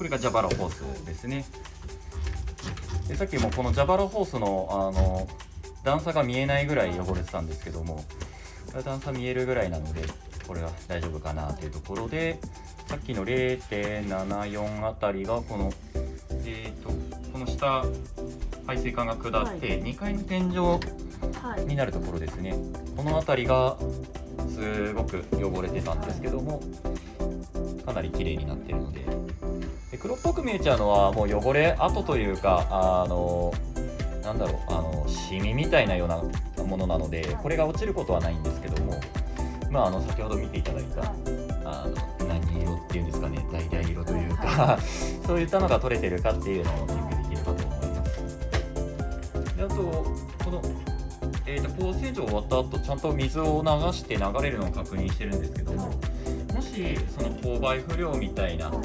これが蛇腹ホースですね。でさっきもこの蛇腹ホースの段差が見えないぐらい汚れてたんですけども、段差見えるぐらいなのでこれは大丈夫かなというところで、さっきの 0.74 あたりがこのこの下排水管が下って2階の天井になるところですね。この辺りがすごく汚れてたんですけども、かなり綺麗になっているので、黒っぽく見えちゃうのはもう汚れ跡というかなんだろうシミみたいなようなものなので、これが落ちることはないんですけども、先ほど見ていただいた何色っていうんですかね、橙色というかそういったのが取れてるかっていうのをチェックできるかと思います。であとこの高洗浄終わった後ちゃんと水を流して流れるのを確認してるんですけども、もしその勾配不良みたいなと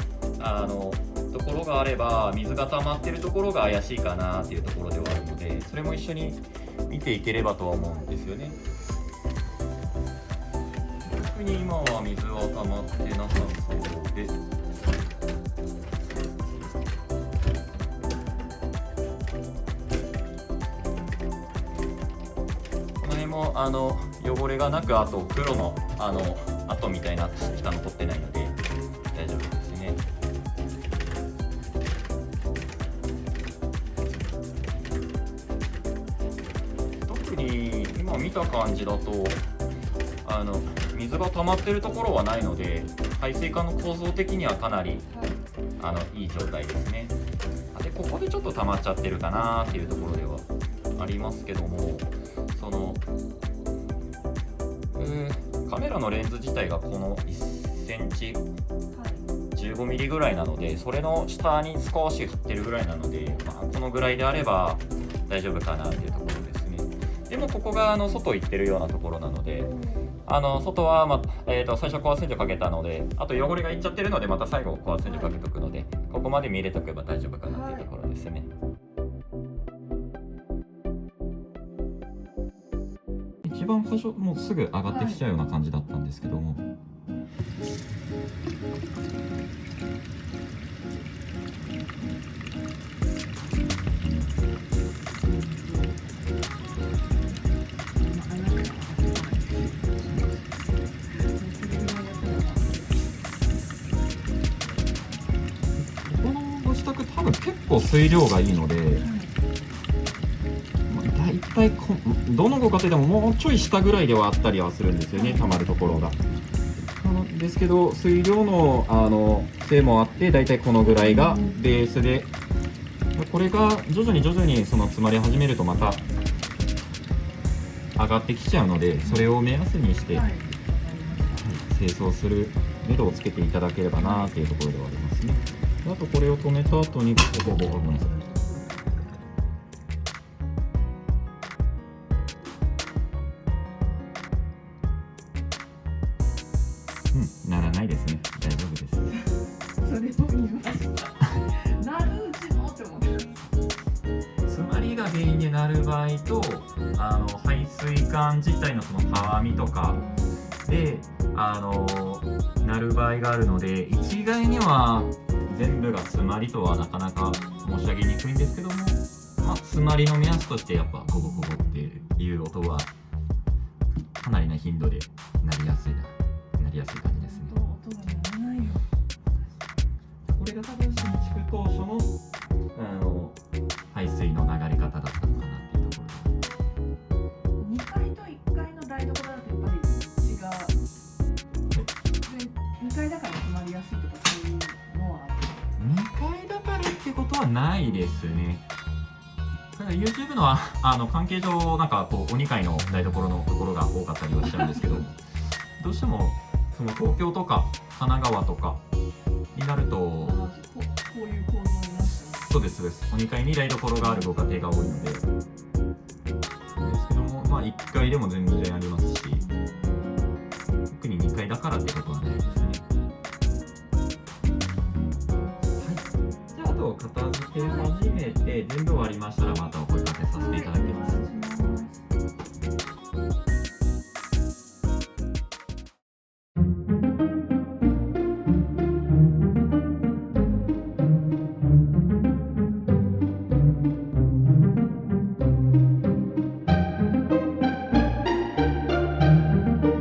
ころがあれば、水が溜まってるところが怪しいかなっていうところではあるので、それも一緒に見ていければとは思うんですよね。特に今は水は溜まってなさそうです。この辺も汚れがなく、あと黒の跡みたいなしか残ってないので大丈夫ですね。特に今見た感じだと水が溜まってるところはないので、排水管の構造的にはかなりいい状態ですね。でここでちょっと溜まっちゃってるかなっていうところではありますけども、そのカメラのレンズ自体がこの1センチ15ミリぐらいなので、それの下に少し振ってるぐらいなので、このぐらいであれば大丈夫かなっていうところですね。でもここが外行ってるようなところなので、外は、最初高圧洗浄かけたので、あと汚れがいっちゃってるので、また最後高圧洗浄かけとくので、ここまで見れとけば大丈夫かなっていうところですね。一番最初もうすぐ上がってきちゃうような感じだったんですけども、このご自宅多分結構水量がいいので、大体どのご家庭でももうちょい下ぐらいではあったりはするんですよね、溜まるところが。ですけど水量のせいもあって、大体このぐらいがベースで、これが徐々にその詰まり始めるとまた上がってきちゃうので、それを目安にして清掃する目処をつけていただければなっていうところではありますね。あとこれを止めた後にごめんなさい。ならないですね。大丈夫です。それを見ました。なるうちのって思って。詰まりが原因でなる場合と、排水管自体のそのたわみとかでなる場合があるので、一概には全部が詰まりとはなかなか申し上げにくいんですけども、詰まりの目安としてやっぱゴゴゴゴっていう音はかなりな頻度でなりやすい感じですね。音が鳴らないよ。これが多分新築当初の排水の流れ方だったのかなっていうところで。2階と1階の台所だとやっぱり違う。2階だから詰まりやすいとかそういうのはある。2階だからってことはないですね。ただ YouTube の関係上なんかこうお2階の台所のところが多かったりはしちゃうんですけどどうしてもその東京とか神奈川とかになると、こういう構造になってます。そうですそうです、お2階に台所があるご家庭が多いので、ですけども1階でも全然ありますし、特に2階だからってことはないですね。はい、じゃああと片付け始めて全部終わりましたらまたお声掛けさせていただきます。